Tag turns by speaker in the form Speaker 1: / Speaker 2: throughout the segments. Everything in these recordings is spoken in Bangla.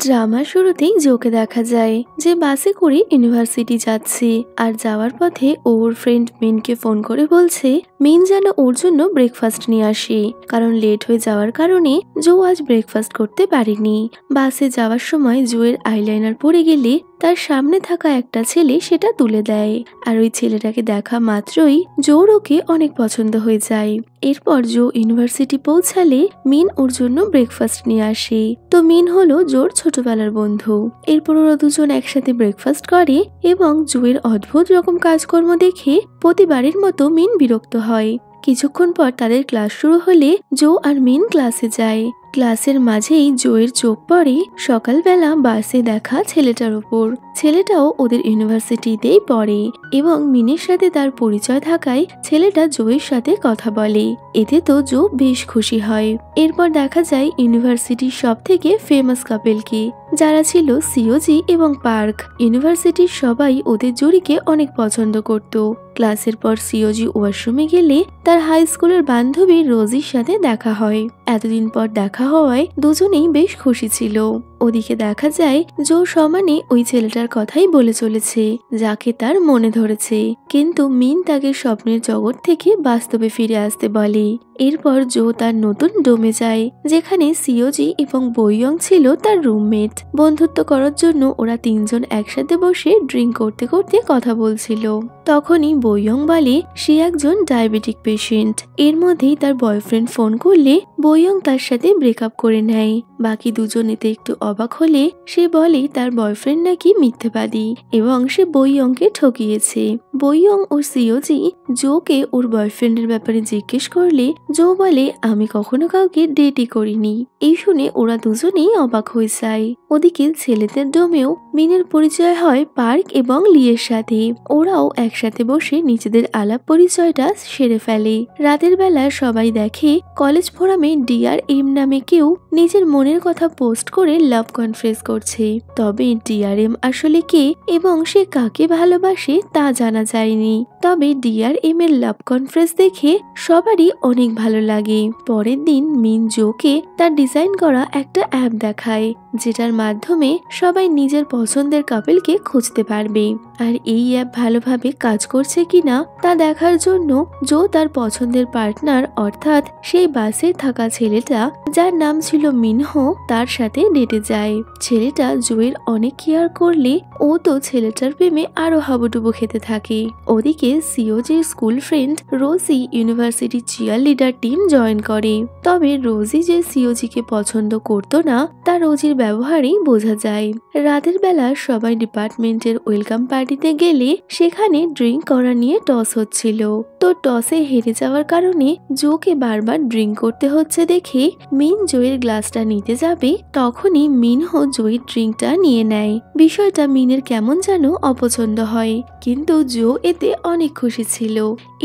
Speaker 1: ড্রামার শুরুতেই জোকে দেখা যায় যে বাসে করে ইউনিভার্সিটি যাচ্ছে আর যাওয়ার পথে ওর ফ্রেন্ড মিনকে ফোন করে বলছে মিন যেন ওর জন্য ব্রেকফাস্ট নিয়ে আসে, কারণ লেট হয়ে যাওয়ার কারণে জো আজ ব্রেকফাস্ট করতে পারেনি। বাসে যাওয়ার সময় জোয়ের আইলাইনার পড়ে গেলে তার সামনে থাকা একটা ছেলে সেটা তুলে দেয়, আর ওই ছেলেটাকে দেখা মাত্রই জোর ওকে অনেক পছন্দ হয়ে যায়। এরপর জো ইউনিভার্সিটি পৌঁছালে মিন ওর জন্য ব্রেকফাস্ট নিয়ে আসে। তো মিন হলো জোর ছোটবেলার বন্ধু। এরপর ওরা দুজন একসাথে ব্রেকফাস্ট করে এবং জোয়ের অদ্ভুত রকম কাজকর্ম দেখে প্রতিবারের মতো মিন বিরক্ত হয়। কিছুক্ষণ পর তাদের ক্লাস শুরু হলে জো আর মিন ক্লাসে যায়। ক্লাসের মাঝেই জোয়ের চোখ পড়ে সকালবেলা বাসে দেখা ছেলেটার উপর। ছেলেটাও ওদের ইউনিভার্সিটিতেই পড়ে এবং মিনের সাথে তার পরিচয় থাকায় ছেলেটা জোয়ের সাথে কথা বলে। এতে তো জো বেশ খুশি হয়। এরপর দেখা যায় ইউনিভার্সিটির সব থেকে ফেমাস কাপেলকে, যারা ছিল সিওজি এবং পার্ক। ইউনিভার্সিটির সবাই ওদের জুড়িকে অনেক পছন্দ করত। ক্লাসের পর সিওজি ওয়াশরুমে গেলে তার হাই স্কুলের বান্ধবী রোজির সাথে দেখা হয়। এতদিন পর দেখা হওয়ায় দুজনেই বেশ খুশি ছিল। ওদিকে দেখা যায় জো সমানে ওই ছেলেটার কথাই বলে চলেছে যাকে তার মনে ধরেছে, কিন্তু মিন তাকে স্বপ্নের জগৎ থেকে বাস্তবে ফিরে আসতে বলে। এরপর জো তার নতুন ডোমে যায়, যেখানে সিওজি এবং বইয়ং ছিল তার রুমমেট। বন্ধুত্ব করার জন্য ওরা তিনজন একসাথে বসে ড্রিঙ্ক করতে করতে কথা বলছিল। তখনই বইয়ং বলে সে একজন ডায়াবেটিক পেশেন্ট। এর মধ্যেই তার বয়ফ্রেন্ড ফোন করলে বইয়ং তার সাথে ব্রেকআপ করে নেয়। বাকি দুজন এতে একটু অবাক হলে সে বলে তার বয়ফ্রেন্ড নাকি মিথ্যেবাদী এবং সে বইয়ংকে ঠকিয়েছে। বইয়ং ও সিওজি জোকে ওর বয়ফ্রেন্ডের ব্যাপারে জিজ্ঞেস করলে জো বলে আমি কখনো কাউকে ডেটই করিনি। এই শুনে ওরা দুজনেই অবাক হয়ে যায়। ওদিকে ছেলেদের ডোমেও মিনের পরিচয় হয় পার্ক এবং লিয়ের সাথে। ওরাও একসাথে বসে নিজেদের আলাপ পরিচয়টা সেরে ফেলে। রাতের বেলা সবাই দেখে কলেজ ফোরামে ডিআরএম নামে কেউ নিজের মনের কথা পোস্ট করে লাভ কনফেস করছে। তবে ডিআরএম আসলে কে এবং সে কাকে ভালোবাসে তা জানা যায়নি। তবে ডিআরএম এর লাভ কনফারেন্স দেখে সবারই অনেক ভালো লাগে। পরের দিন মিন জোকে তার ডিজাইন করা একটা অ্যাপ দেখায়, যেটার মাধ্যমে সবাই নিজের পছন্দের কাপেলকে খুঁজতে পারবে। আর এই অ্যাপ ভালোভাবে কাজ করছে কিনা তা দেখার জন্য জো তার পছন্দের পার্টনার অর্থাৎ সেই বাসে থাকা ছেলেটা যার নাম ছিল মিনহো তার সাথে ডেটে যায়। ছেলেটা জোয়ের অনেক কেয়ার করলে ও তো ছেলেটার প্রেমে আরো হাবুডুবু খেতে থাকে। ওদিকে সিওজির school friend Rosie university cheerleader team join করে। তবে রোজি যে সিওজিকে পছন্দ করতো না তা রোজির ব্যবহারেই বোঝা যায়। রাতের বেলা সবাই ডিপার্টমেন্টের ওয়েলকাম পার্টিতে গেলে সেখানে ড্রিঙ্ক করা নিয়ে টস হচ্ছিল। তো টসে হেরে যাওয়ার কারণে জোকে বারবার ড্রিঙ্ক করতে হচ্ছে দেখে মিন জোয়ের গ্লাসটা নিতে যাবে, তখনই মিনহো জোয়ের ড্রিঙ্কটা নিয়ে নেয়। বিষয়টা মিনের কেমন যেন অপছন্দ হয়, কিন্তু জো এতে অনেক খুশি ছিল।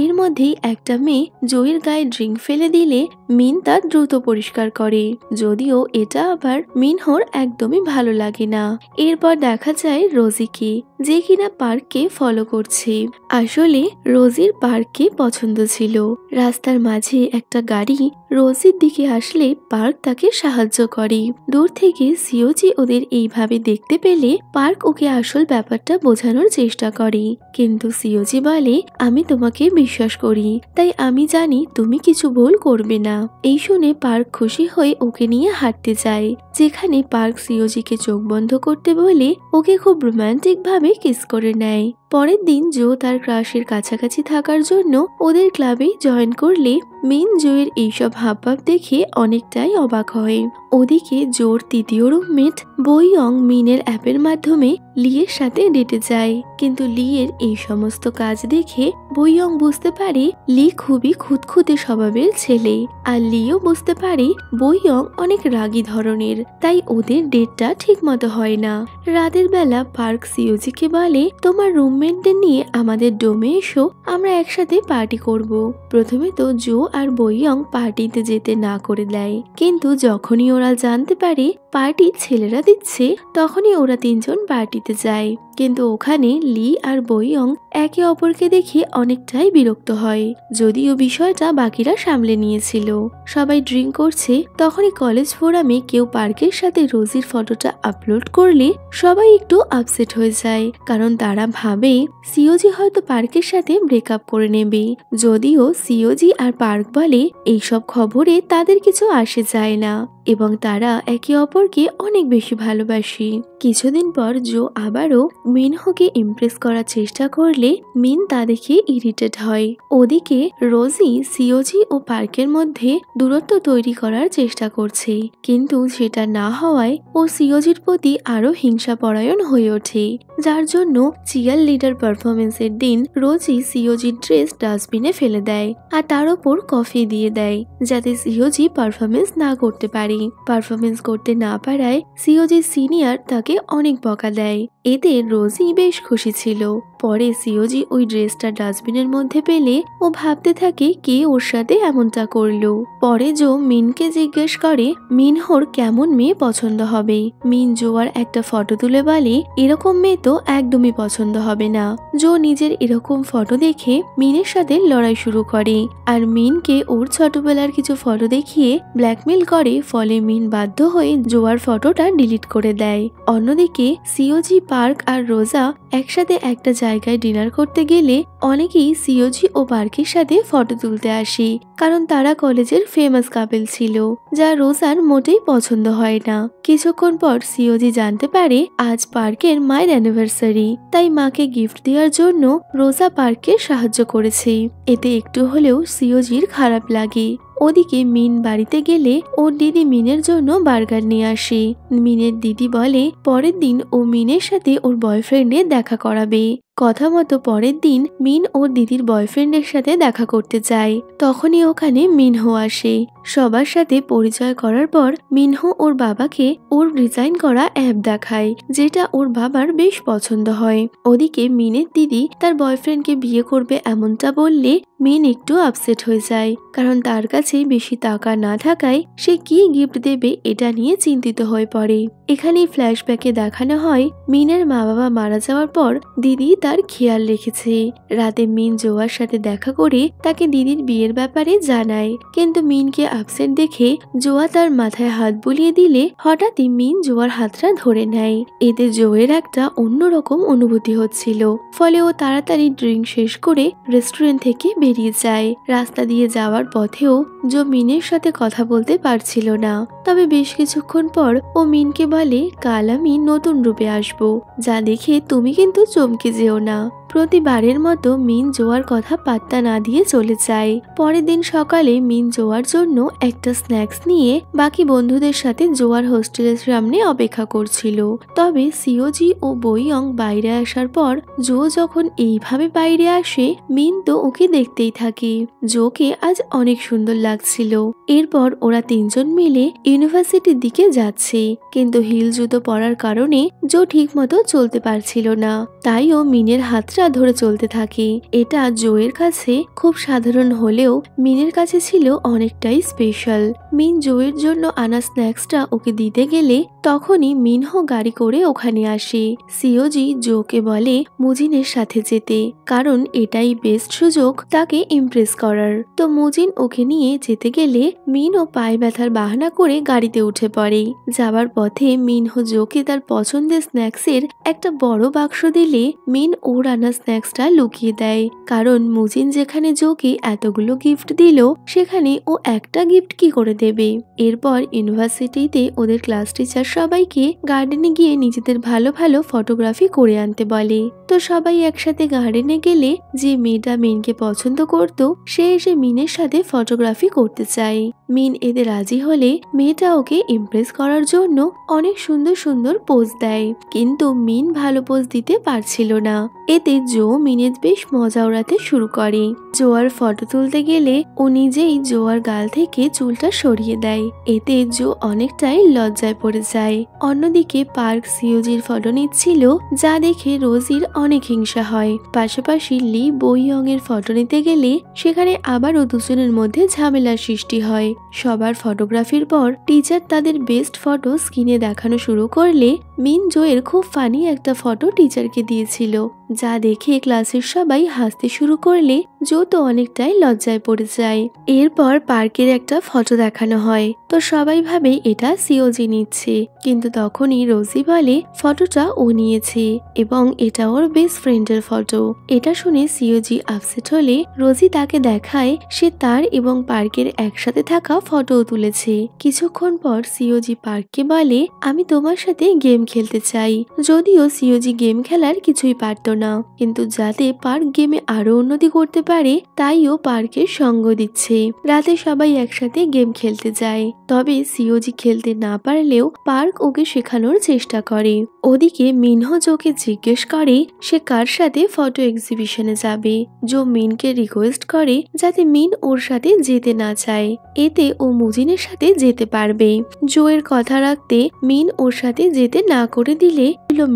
Speaker 1: এর মধ্যেই একটা মেয়ে জোয়ের গায়ে ড্রিঙ্ক ফেলে দিলে মিন তা দ্রুত পরিষ্কার করে, যদিও এটা আবার মিনহোর একদমই ভালো লাগে না। এরপর দেখা যায় রোজিকে, যে কিনা পার্ককে ফলো করছে। আসলে রোজির পার্ককে পছন্দ ছিল। রাস্তার মাঝে একটা গাড়ি রোজির দিকে আসলে পার্ক তাকে সাহায্য করে। দূর থেকে সিওজি ওদের এইভাবে দেখতে পেলে পার্ক ওকে আসল ব্যাপারটা বোঝানোর চেষ্টা করে, কিন্তু সিওজি বলে আমি তোমাকে বিশ্বাস করি, তাই আমি জানি তুমি কিছু ভুল করবে না। এই শুনে পার্ক খুশি হয়ে ওকে নিয়ে হাঁটতে যায়, যেখানে পার্ক সিওজিকে চোখ বন্ধ করতে বলে ওকে খুব রোমান্টিক ভাবে কিস করে নেয়। পরের দিন জো তার ক্রাশের কাছাকাছি থাকার জন্য ওদের ক্লাবে জয়েন করলে মিন জোয়ের এইসব হাবভাব দেখে অনেকটাই অবাক হয়। ওদিকে জোর তৃতীয় রুমমেট বইয়ং মিনের অ্যাপের মাধ্যমে লিয়ের সাথে ডেটে যায়, কিন্তু লিয়ের এই সমস্ত কাজ দেখে বইয়ং বুঝতে পারে লি খুবই খুঁতখুঁতে স্বভাবের ছেলে, আর লিও বুঝতে পারে বইয়ং অনেক রাগী ধরনের, তাই ওদের ডেটটা ঠিক মতো হয় না। রাতের বেলা পার্ক সিওজিকে বলে তোমার রুমমেটদের নিয়ে আমাদের ডোমে এসো, আমরা একসাথে পার্টি করব। প্রথমে তো জো আর বইয়ং পার্টিতে যেতে না করে দেয়, কিন্তু যখনই ওরা জানতে পারে পার্টি ছেলেরা দিচ্ছে তখনই ওরা তিনজন পার্টিতে যায়। কিন্তু ওখানে লি আর বইয়ং একে অপরকে দেখে অনেকটাই বিরক্ত হয়, যদিও বিষয়টা বাকিরা সামলে নিয়েছিল। সবাই ড্রিঙ্ক করছে তখনই কলেজ ফোরামে কেউ পার্কের সাথে রোজির ফটোটা আপলোড করলে সবাই একটু আপসেট হয়ে যায়, কারণ তারা ভাবে সিওজি হয়তো পার্কের সাথে ব্রেকআপ করে নেবে। যদিও সিওজি আর পার্ক বলে এইসব খবরে তাদের কিছু আসে যায় না এবং তারা একে অপরকে অনেক বেশি ভালোবাসে। কিছুদিন পর জো আবারও মিনহোকে ইমপ্রেস করার চেষ্টা করলে মিন তা দেখে ইরিটেট হয়। ওদিকে রোজি সিওজি ও পার্কের মধ্যে দূরত্ব তৈরি করার চেষ্টা করছে, কিন্তু সেটা না হওয়ায় ও সিওজির প্রতি আরো হিংসাপরায়ণ হয়ে ওঠে, যার জন্য চিয়ার লিডার পারফরমেন্সের দিন রোজি সিওজির ড্রেস ডাস্টবিনে ফেলে দেয় আর তার ওপর কফি দিয়ে দেয় যাতে সিওজি পারফরমেন্স না করতে পারে। পারফরমেন্স করতে না পারায় সিওজি সিনিয়র তাকে অনেক বকা দেয়। এতে রোজি বেশ খুশি ছিল। পরে সিওজি ওই ড্রেসটা ডাস্টবিনের মধ্যে পেলে ও ভাবতে থাকে কে ওর সাথে এমনটা করলো। পরে জো মিনকে জিজ্ঞেস করে মিনহোর কেমন মেয়ে পছন্দ হবে। মিন জোয়ার একটা ফটো তুলে বলে এরকম মেয়ে তো একদমই পছন্দ হবে না। জো নিজের এরকম ফটো দেখে মিনের সাথে লড়াই শুরু করে আর মিনকে ওর ছোটবেলার কিছু ফটো দেখিয়ে ব্ল্যাকমেল করে। ফলে মিন বাধ্য হয়ে জোয়ার ফটোটা ডিলিট করে দেয়। অন্যদিকে সিওজি, পার্ক আর রোজা একসাথে একটা জায়গায় ডিনার করতে গেলে অনেকেই সিওজি ও পার্কের সাথে ফটো তুলতে আসে, কারণ তারা কলেজের ফেমাস কাপল ছিল, যা রোজার মোটেই পছন্দ হয় না। কিছুক্ষণ পর সিওজি জানতে পারে আজ পার্কের মায়ের অ্যানিভার্সারি, তাই মাকে গিফট দেওয়ার জন্য রোজা পার্ককে সাহায্য করেছে। এতে একটু হলেও সিওজির খারাপ লাগে। ওদিকে মিন বাড়িতে গেলে ওর দিদি মিনের জন্য বার্গার নিয়ে আসে। মিনের দিদি বলে পরের দিন ও মিনের সাথে ওর বয়ফ্রেন্ডের দেখা করাবে। কথা মতো পরের দিন মিন ওর দিদির বয়ফ্রেন্ডের সাথে দেখা করতে যায়। তখনই ওখানে মিনহো আসে। সবার সাথে পরিচয় করার পর মিনহো ওর বাবাকে ওর ডিজাইন করা অ্যাপ দেখায়, যেটা ওর বাবার বেশ পছন্দ হয়। ওদিকে মিনের দিদি তার বয়ফ্রেন্ডকে বিয়ে করবে এমনটা বললে মিন একটু আপসেট হয়ে যায়, কারণ তার কাছে বেশি টাকা না থাকায় সে কি গিফট দেবে এটা নিয়ে চিন্তিত হয়ে পড়ে। এখানেই ফ্ল্যাশব্যাকে দেখানো হয় মিনের মা বাবা মারা যাওয়ার পর দিদি তার খেয়াল রেখেছে। রাতে মিন জোয়ার সাথে দেখা করে তাকে দিদির বিয়ের ব্যাপারে জানায়, কিন্তু মিনকে আপসেট দেখে জোয়া তার মাথায় হাত বুলিয়ে দিলে হঠাৎই মিন জোয়ার হাতটা ধরে নেয়। এতে জোয়ের একটা অন্যরকম অনুভূতি হচ্ছিল, ফলে ও তাড়াতাড়ি ড্রিঙ্ক শেষ করে রেস্টুরেন্ট থেকে বেরিয়ে যায়। রাস্তা দিয়ে যাওয়ার পথেও জো মিনের সাথে কথা বলতে পারছিল না, তবে বেশ কিছুক্ষণ পর ও মিনকে বলে কাল আমি নতুন রূপে আসবো, যা দেখে তুমি কিন্তু চমকে যেও না। প্রতিবারের মতো মিন জোয়ার কথা পাত্তা না দিয়ে চলে যায়। পরের দিন সকালে মিন জোয়ার জন্য একটা স্ন্যাক্স নিয়ে বাকি বন্ধুদের সাথে জোয়ার হোস্টেলের সামনে অপেক্ষা করছিল। তবে সিওজি ও বইয়ং বাইরে আসার পর জো যখন এইভাবে বাইরে আসে মিন তো ওকে দেখতেই থাকে। জোকে আজ অনেক সুন্দর লাগছিল। এরপর ওরা তিনজন মিলে ইউনিভার্সিটির দিকে যাচ্ছে, কিন্তু হিল জুতো পরার কারণে জো ঠিক মতো চলতে পারছিল না, তাই ও মিনের হাতটা ধরে চলতে থাকে। এটা জোয়ের কাছে খুব সাধারণ হলেও মিনের কাছে ছিল অনেকটাই স্পেশাল। মিন জোয়ের জন্য আনা স্ন্যাক্সটা ওকে দিতে গেলে তখনই মিনহো গাড়ি করে ওখানে আসে। সিওজি জোকে বলে মুজিনের সাথে যেতে, কারণ এটাই বেস্ট সুযোগ তাকে ইমপ্রেস করার। তো মুজিন ওকে নিয়ে যেতে গেলে মিন ও পায়ে ব্যথার বাহানা করে গাড়িতে উঠে পড়ে। যাবার পথে মিনহো জোকে তার পছন্দের স্ন্যাক্সের একটা বড় বাক্স দিলে মিন ওর আনা স্ন্যাক্সটা লুকিয়ে দেয়, কারণ মুজিন যেখানে জোকে এতগুলো গিফট দিল সেখানে ও একটা গিফট কি করে দেবে। এরপর ইউনিভার্সিটিতে ওদের ক্লাস টিচার সবাইকে গার্ডেনে গিয়ে নিজেদের ভালো ভালো ফটোগ্রাফি করে আনতে বলে। তো সবাই একসাথে গার্ডেনে গেলে যে মেয়েটা মিনকে পছন্দ করত সে এসে মিনের সাথে ফটোগ্রাফি করতে চায়। মিন এতে রাজি হলে মেয়েটা ওকে ইমপ্রেস করার জন্য অনেক সুন্দর সুন্দর পোজ দেয়, কিন্তু মিন ভালো পোজ দিতে পারছিল না। এতে জো মিনের বেশ মজা ওড়াতে শুরু করে। জোয়ার ফটো তুলতে গেলে ও নিজেই জোয়ার গাল থেকে চুলটা সরিয়ে দেয়। এতে জো অনেকটাই লজ্জায় পড়ে যায়। অন্যদিকে পার্ক সিওজির ফটো নিচ্ছিল, যা দেখে রোজির অনেক হিংসা হয়। পাশাপাশি লি বইয়ং এর ফটো নিতে গেলে সেখানে আবারও দুজনের মধ্যে ঝামেলার সৃষ্টি হয়। সবার ফটোগ্রাফির পর টিচার তাদের বেস্ট ফটো স্ক্রিনে দেখানো শুরু করলে মিন জোয়ের খুব ফানি একটা ফটো টিচারকে দিয়েছিল, যা দেখে ক্লাসের সবাই হাসতে শুরু করলে জো তো অনেকটাই লজ্জায় পড়ে যায়। এরপর পার্কের একটা ফটো দেখানো হয়, তো সবাই ভাবে এটা সিওজি নিচ্ছে, কিন্তু তখনই রোজি বলে ফটোটা ও নিয়েছে এবং এটা ওর বেস্ট ফ্রেন্ডের ফটো। এটা শুনে সিওজি আপসেট হলে রোজি তাকে দেখায় সে তার এবং পার্কের একসাথে থাকা ফটো তুলেছে। কিছুক্ষণ পর সিওজি পার্ককে বলে আমি তোমার সাথে গেম খেলতে চাই, যদিও সিওজি গেম খেলার কিছুই পারত না, কিন্তু যাতে পার্ক গেমে আরো উন্নতি করতে পারে তাইও পার্কের সঙ্গ দিচ্ছে। রাতে সবাই একসাথে গেম খেলতে যায়, তবে সিওজি খেলতে না পারলেও পার্ক ওকে শেখানোর চেষ্টা করে। ওদিকে মিনহো জোকে জিজ্ঞেস করে সে কার সাথে ফটো এক্সিবিশনে যাবে। জো মিনকে রিকোয়েস্ট করে যাতে মিন ওর সাথে যেতে না চায়, এতে ও মুজিনের সাথে যেতে পারবে। জো এর কথা রাখতে মিন ওর সাথে যেতে না করে দিলে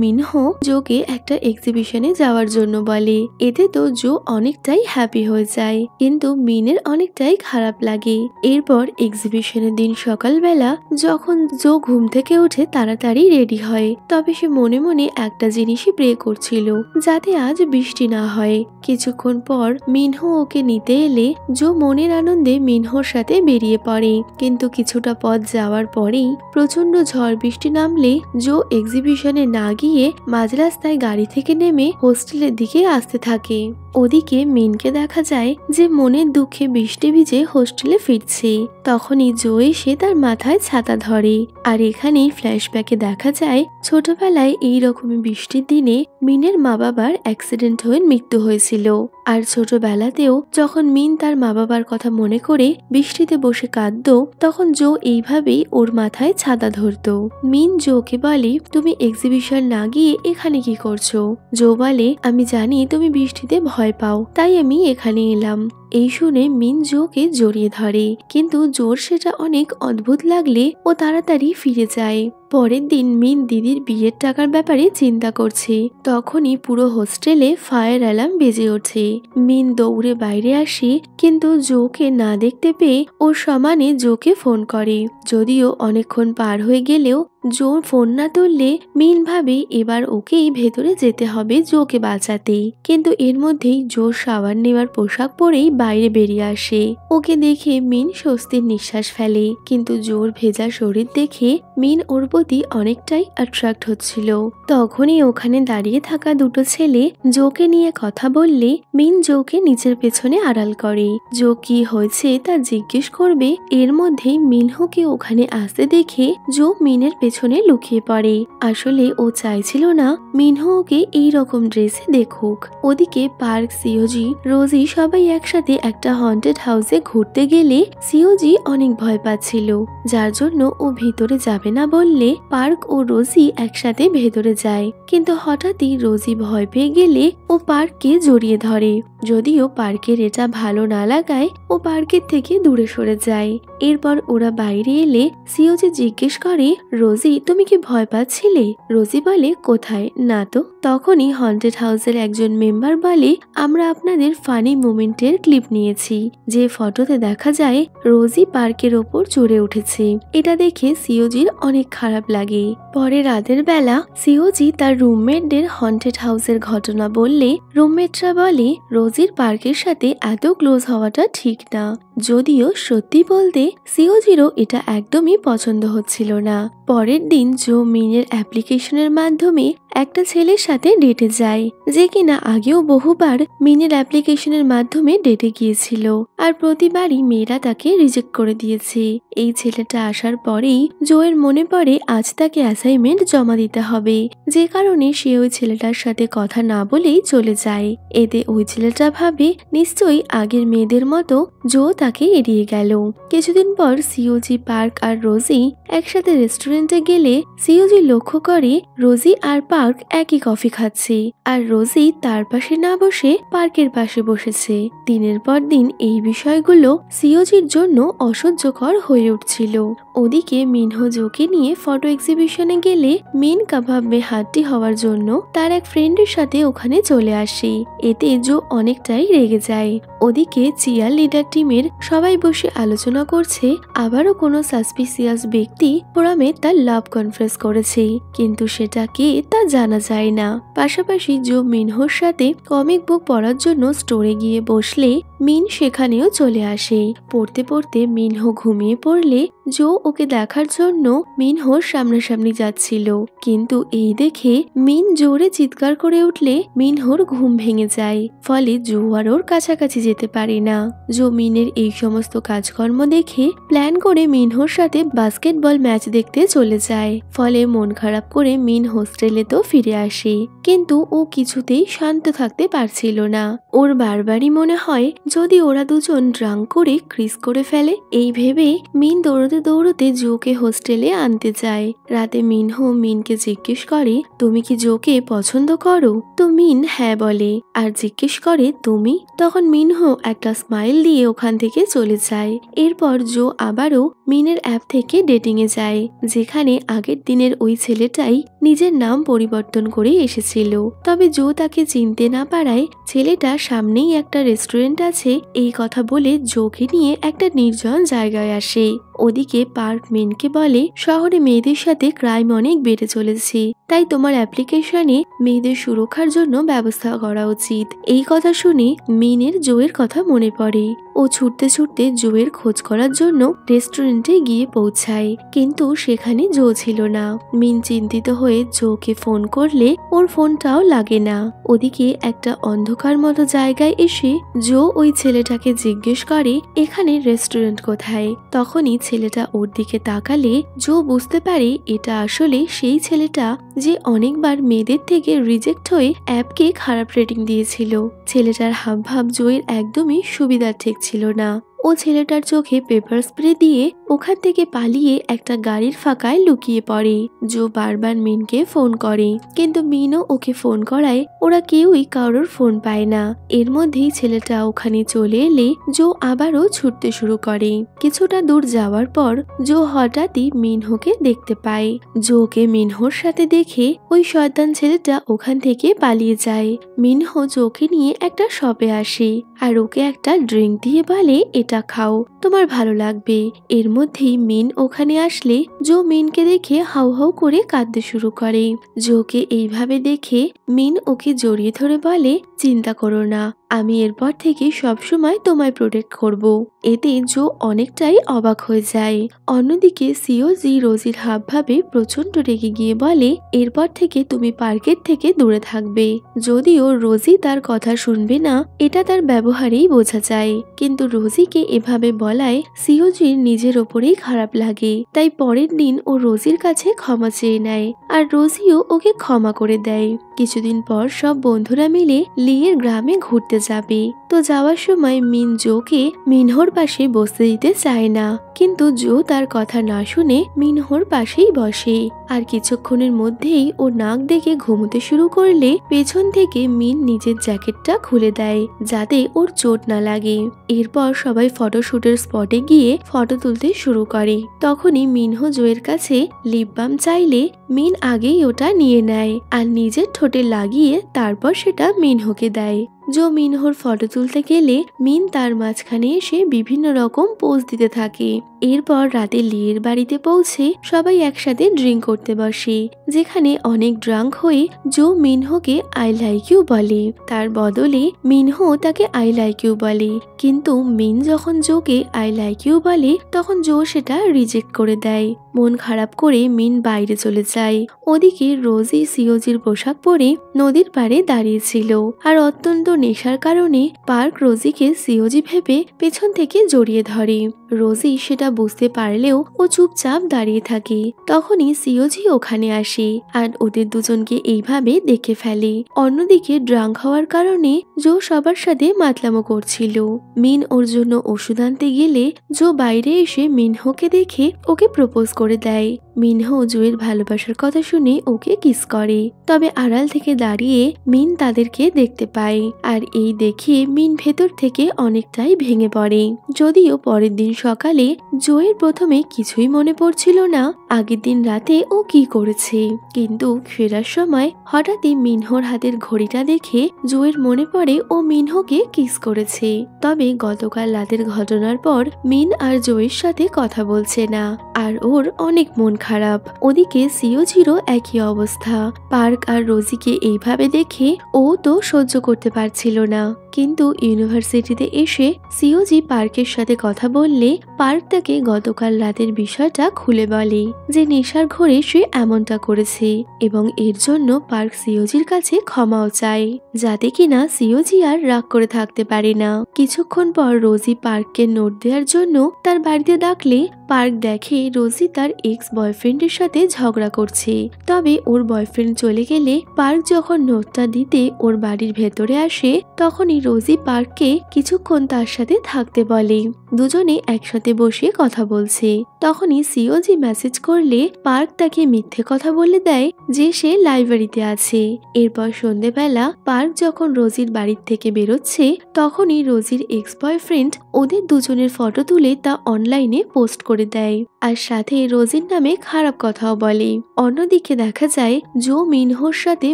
Speaker 1: মিনহো জোকে একটা এক্সিবিশনে যাওয়ার জন্য বলে। এতে তো জো অনেকটাই হ্যাপি হয়ে যায়, কিন্তু মিনের অনেকটাই খারাপ লাগে। এরপর এক্সিবিশনের দিন সকালবেলা যখন জো ঘুম থেকে উঠে তাড়াতাড়ি রেডি হয়, তবে সে মনে মনে একটা জিনিসই প্রে করছিল যাতে আজ বৃষ্টি না হয়। কিছুক্ষণ পর মিনহো ওকে নিতে এলে জো মনের আনন্দে মিনহোর সাথে বেরিয়ে পড়ে, কিন্তু কিছুটা পথ যাওয়ার পরেই প্রচন্ড ঝড় বৃষ্টি নামলে জো এক্সিবিশনে না গিয়ে মাঝ রাস্তায় গাড়ি থেকে নেমে হোস্টেলের দিকে আসতে থাকে। ওদিকে মিনকে দেখা যায় যে মনের দুঃখে বৃষ্টি ভিজে হোস্টেলে ফিরছে। তখনই জো এসে তার মাথায় ছাতা ধরে, আর এখানেই ফ্ল্যাশব্যাকে দেখা যায় ছোটবেলায় এই রকমই বৃষ্টির দিনে মিনের মা বাবার অ্যাক্সিডেন্ট হয়ে মৃত্যু হয়েছিল। আর ছোটবেলাতেও যখন মিন তার মা বাবার কথা মনে করে বৃষ্টিতে বসে কাঁদতো, তখন জো এইভাবেই ওর মাথায় ছাতা ধরতো। মিন জোকে বলে তুমি এক্সিবিশন না গিয়ে এখানে কি করছো? জো বলে আমি জানি তুমি বৃষ্টিতে ভয় পাও, তাই আমি এখানে এলাম। এই শুনে মিন জোকে জড়িয়ে ধরে, কিন্তু জোর সেটা অনেক অদ্ভুত লাগলে ও তাড়াতাড়ি ফিরে যায়। পরের দিন মিন দিদির বিয়ের টাকার ব্যাপারে চিন্তা করছে, তখনই পুরো হোস্টেলে ফায়ার অ্যালার্ম বেজে ওঠে। মিন দৌড়ে বাইরে আসে, কিন্তু জোকে না দেখতে পেয়ে ও সমানে জোকে ফোন করে। যদিও অনেকক্ষণ পার হয়ে গেলেও জো ফোন না তুললে মিন ভাবে এবার ওকেই ভেতরে যেতে হবে জোকে বাঁচাতে, কিন্তু এর মধ্যেই জো শাওয়ার নেওয়ার পোশাক পরেই বাইরে বেরিয়ে আসে। ওকে দেখে মিন স্বস্তির নিঃশ্বাস ফেলে, কিন্তু জোর ভেজা শরীর দেখে মিন ওর প্রতি অনেকটাই অ্যাট্রাক্ট হচ্ছিল। তখনই ওখানে দাঁড়িয়ে থাকা দুটো ছেলে জোকে নিয়ে কথা বললে মিন জোকে নিচের পেছনে আড়াল করে। জো কি হয়েছে তা জিজ্ঞেস করবে, এর মধ্যেই মিনহোকে ওখানে আসতে দেখে জো মিনের পেছনে লুকিয়ে পড়ে। আসলে ও চাইছিল না মিনহো ওকে এইরকম ড্রেসে দেখুক। ওদিকে পার্ক, সিওজি, রোজি সবাই একসাথে একটা হন্টেড হাউসে ঘুরতে গেলে সিওজি অনেক ভয় পাচ্ছিল, যার জন্য ও ভিতরে যাবে না বললে পার্ক ও রোজি একসাথে ভেতরে যায়। কিন্তু হঠাৎই রোজি ভয় পেয়ে গেলে ও পার্ককে জড়িয়ে ধরে, যদিও পার্কের এটা ভালো না লাগায় ও পার্কের থেকে দূরে সরে যায়। এরপর ওরা বাইরে এলে সিওজি জিজ্ঞেস করে রোজি তুমি কি ভয় পাচ্ছিলে? রোজি বলে কোথায়, না তো। তখনই হন্টেড হাউসের একজন মেম্বার বলে আমরা আপনাদের ফানি মোমেন্টের ক্লিপ নিয়েছি, যে ফটোতে দেখা যায় রোজি পার্কের ওপর চড়ে উঠেছে। এটা দেখে সিওজির অনেক খারাপ লাগে। পরে রাতের বেলা সিওজি তার রুমমেটদের হন্টেড হাউসের ঘটনা বললে রুমমেটরা বলে রোজির পার্কের সাথে এত ক্লোজ হওয়াটা ঠিক না। যদিও সত্যি বলতে সিওজিরও এটা একদমই পছন্দ হচ্ছিল না। পরের দিন জো মিনের অ্যাপ্লিকেশনের মাধ্যমে একটা ছেলের সাথে ডেটে যায়, যে কিনা আগেও বহুবার মিনের অ্যাপ্লিকেশনের মাধ্যমে ডেটে গিয়েছিল, আর প্রতিবারই মেয়েরা তাকে রিজেক্ট করে দিয়েছে। এই ছেলেটা আসার পরেই জোয়ের মনে পড়ে আজ তাকে অ্যাসাইনমেন্ট জমা দিতে হবে, যে কারণে সে ওই ছেলেটার সাথে কথা না বলেই চলে যায়। এতে ওই ছেলেটা ভাবে নিশ্চয়ই আগের মেয়েদের মতো জো তাকে এড়িয়ে গেল। কিছুদিন পর সিওজি, পার্ক আর রোজি একসাথে রেস্টুরেন্টে গেলে সিওজি লক্ষ্য করে রোজি আর পার্ক একই কফি খাচ্ছে, আর রোজি তার পাশে না বসে পার্কের পাশে বসেছে। দিনের পর দিন এই বিষয়গুলো সিওজির জন্য অসহ্যকর হয়ে উঠছিল। ওদিকে মিনহো জোকে নিয়ে ফটো এক্সিবিশনে গেলে মিন কাবাব মে হাড্ডি হওয়ার জন্য তার এক ফ্রেন্ডের সাথে ওখানে চলে আসে। এতে জো অনেকটাই রেগে যায়। ওদিকে চিয়ার লিডার টিমের সবাই বসে আলোচনা করছে আবারও কোনো সাসপিসিয়াস ব্যক্তি ফোরামে তার লাভ কনফেস করেছে, কিন্তু সেটা কে তা জানা যায় না। পাশাপাশি জো মিনহোর সাথে কমিক বুক পড়ার জন্য স্টোরে গিয়ে বসলে মিন সেখানেও চলে আসে। পড়তে পড়তে মিনহো ঘুমিয়ে পড়লে জো ওকে দেখার জন্য মিনহোর সামনাসামনি যাচ্ছিল, কিন্তু এই দেখে মিন জোরে চিৎকার করে উঠলে মিনহোর ঘুম ভেঙে যায়। ফলে জো আর ওর কাছাকাছি যেতে পারে না। জো মিনের এই সমস্ত কাজকর্ম দেখে প্ল্যান করে মিনহোর সাথে বাস্কেটবল ম্যাচ দেখতে চলে যায়। ফলে মন খারাপ করে মিন হোস্টেলে তো ফিরে আসে, কিন্তু ও কিছুতেই শান্ত থাকতে পারছিল না। ওর বারবারই মনে হয় যদি ওরা দুজন ড্রাঙ্ক করে ক্রিস করে ফেলে। এই ভেবে মিন দৌড়তে দৌড়তে জোকে হোস্টেলে আনতে যায়। রাতে মিনহো মিনকে জিজ্ঞেস করে, তুমি কি জোকে পছন্দ করো? তো মিন হ্যাঁ বলে আর জিজ্ঞেস করে তুমি? তখন মিনহো একটা স্মাইল দিয়ে ওখান থেকে চলে যায়। এরপর জো আবারও মিনের অ্যাপ থেকে ডেটিং এ যায়, যেখানে আগের দিনের ওই ছেলেটাই নিজের নাম পরিবর্তন করে এসেছিল। তবে জো তাকে চিনতে না পারায় ছেলেটা সামনেই একটা রেস্টুরেন্ট আছে এই কথা বলে জোকে নিয়ে একটা নির্জন জায়গায় আসে। ওদিকে পার্ক মিনকে বলে, শহরে মেয়েদের সাথে ক্রাইম অনেক বেড়ে চলেছে, তাই তোমার অ্যাপ্লিকেশনে মেয়েদের সুরক্ষার জন্য ব্যবস্থা করা উচিত। এই কথা শুনে মিনের জোয়ের কথা মনে পড়ে। ও ছুটতে ছুটতে জোয়ের খোঁজ করার জন্য রেস্টুরেন্টে গিয়ে পৌঁছায়, কিন্তু সেখানে জো ছিল না। মিন চিন্তিত হয়ে জোকে ফোন করলে ওর ফোনটাও লাগে না। ওদিকে একটা অন্ধকার মতো জায়গায় এসে জো ওই ছেলেটাকে জিজ্ঞেস করে, এখানে রেস্টুরেন্ট কোথায়? তখনই ছেলেটা ওর দিকে তাকালে জো বুঝতে পারে এটা আসলে সেই ছেলেটা যে অনেকবার মেয়েদের থেকে রিজেক্ট হয়ে অ্যাপকে খারাপ রেটিং দিয়েছিল। ছেলেটার হাবভাব জোয়ের একদমই সুবিধার ঠিক ছিল না। ও ছেলেটার চোখে পেপার স্প্রে দিয়ে ওখান থেকে পালিয়ে একটা গাড়ির ফাঁকায় লুকিয়ে পড়ে। জো বারবার মিনকে ফোন করে, কিন্তু মিনও ওকে ফোন করায় ওরা কেউই কারোর ফোন পায় না। এর মধ্যেই ছেলেটা ওখানে চলে এলে জো আবারও ছুটতে শুরু করে। কিছুটা দূর যাওয়ার পর জো হঠাৎই মিনহোকে দেখতে পায়। জোকে মিনহোর সাথে দেখে ওই শয়তান ছেলেটা ওখান থেকে পালিয়ে যায়। মিনহো জোকে নিয়ে একটা শপে আসে আর ওকে একটা ড্রিঙ্ক দিয়ে বলে, এটা খাও, তোমার ভালো লাগবে। এর মধ্যেই মিন ওখানে আসলে জো মিনকে দেখে হাউ হাউ করে কাঁদতে শুরু করে। জোকে এইভাবে দেখে মিন ওকে জড়িয়ে ধরে বলে, চিন্তা করো না, আমি এরপর থেকে সবসময় তোমায় প্রোটেক্ট করব। এতে জো অনেকটাই অবাক হয়ে যায়। অন্যদিকে সিওজি রোজির হাবভাবে প্রচন্ড রেগে গিয়ে বলে, এরপর থেকে তুমি পার্কের থেকে দূরে থাকবে। যদিও রোজি তার কথা শুনবে না এটা তার ব্যবহারেই বোঝা যায়, কিন্তু রোজিকে এভাবে বলায় সিওজির নিজের ওপরেই খারাপ লাগে। তাই পরের দিন ও রোজির কাছে ক্ষমা চেয়ে নেয় আর রোজিও ওকে ক্ষমা করে দেয়। কিছুদিন পর সব বন্ধুরা মিলে লিয়ের গ্রামে ঘুরতে যাবে। তো যাওয়ার সময় মিন জোকে মিনহোর পাশে বসতে দিতে চায় না, কিন্তু জো তার কথা না শুনে মিনহোর পাশেই বসে। আর কিছুক্ষণের মধ্যেই ও নাক ডেকে ঘুমোতে শুরু করলে পেছন থেকে মিন নিজের জ্যাকেটটা খুলে দেয় যাতে ওর চোট না লাগে। এরপর সবাই ফটোশুটের স্পটে গিয়ে ফটো তুলতে শুরু করে। তখনই মিনহো জোয়ের কাছে লিপ বাম চাইলে মিন আগেই ওটা নিয়ে নেয় আর নিজের ঠোঁটে লাগিয়ে তারপর সেটা মিনহোকে দেয়। জো মিনহোর ফটো তুলতে গেলে মিন তার মাঝখানে এসে বিভিন্ন রকম পোজ দিতে থাকে। এরপর রাতে লিয়ের বাড়িতে পৌঁছে সবাই একসাথে ড্রিঙ্ক করতে বসে, যেখানে অনেক ড্রাঙ্ক হয়ে জো মিনহোকে আই লাইক ইউ বলে। তার বদলে মিনহো তাকে আই লাইক ইউ বলে, কিন্তু মিন যখন জোকে আই লাইক ইউ বলে তখন জো সেটা রিজেক্ট করে দেয়। মন খারাপ করে মিন বাইরে চলে যায়। ওদিকে রোজি সিওজির পোশাক পরে নদীর পাড়ে দাঁড়িয়েছিল আর অত্যন্ত নেশার কারণে পার্ক রোজিকে সিওজি ভেবে পেছন থেকে জড়িয়ে ধরে। রোজি সেটা বুঝতে পারলেও ও চুপচাপ দাঁড়িয়ে থাকে। তখনই সিওজি ওখানে আসে আর ওদের দুজনকে এইভাবে দেখে ফেলে। অন্যদিকে ড্রাঙ্ক হওয়ার কারণে জো সবার সাথে মাতলামো করছিল। মিন ওর জন্য ওষুধ আনতে গেলে জো বাইরে এসে মিনহোকে দেখে ওকে প্রপোজ করে দেয়। মিনহো জোয়ের ভালোবাসার কথা শুনে ওকে কিস করে, তবে আড়াল থেকে দাঁড়িয়ে মিন তাদেরকে দেখতে পায় আর এই দেখে মিন ভেতর থেকে অনেকটাই ভেঙে পড়ে। যদিও পরের দিন সকালে জোয়ের প্রথমে কিছুই মনে পড়ছিল না আগের দিন রাতে ও কি করেছে, কিন্তু ফেরার সময় হঠাৎই মিনহোর হাতের ঘড়িটা দেখে জোয়ের মনে পড়ে ও মিনহোকে কিস করেছে। তবে গতকাল রাতের ঘটনার পর মিন আর জোয়ের সাথে কথা বলছে না, আর ওর অনেক মন খারাপ। ওদিকে সিওজিরও একই অবস্থা। পার্ক আর রোজিকে এইভাবে দেখে ও তো সহ্য করতে পারছিল না, কিন্তু ইউনিভার্সিটিতে এসে সিওজি পার্কের সাথে কথা বললে পার্ক তাকে গতকাল রাতের বিষয়টা খুলে বলে যে নেশার ঘরে সে এমনটা করেছে, এবং এর জন্য পার্ক সিওজির কাছে ক্ষমাও চায়, যাতে কিনা সিওজি আর রাগ করে থাকতে পারে না। কিছুক্ষণ পর রোজি পার্ককে নোট দেওয়ার জন্য তার বাড়িতে ডাকলে পার্ক দেখে রোজি তার এক্স বয়ফ্রেন্ডের সাথে ঝগড়া করছে। তবে ওর বয়ফ্রেন্ড চলে গেলে পার্ক যখন নোটটা দিতে ওর বাড়ির ভেতরে আসে, তখনই রোজি পার্ককে কিছুক্ষণ তার সাথে থাকতে বলে। দুজনে একসাথে বসে কথা বলছে। তখনই সিওজি মেসেজ করলে পার্ক তাকে মিথ্যে কথা বলে দেয় যে সে লাইব্রেরিতে আছে। এরপর সন্ধ্যেবেলা পার্ক যখন রোজির বাড়ির থেকে বেরোচ্ছে, তখনই রোজির এক্স বয়ফ্রেন্ড ওদের দুজনের ফটো তুলে তা অনলাইনে পোস্ট করে দেয়, আর সাথে রোজির নামে খারাপ কথাও বলে। অন্যদিকে দেখা যায় জো মিনহোর সাথে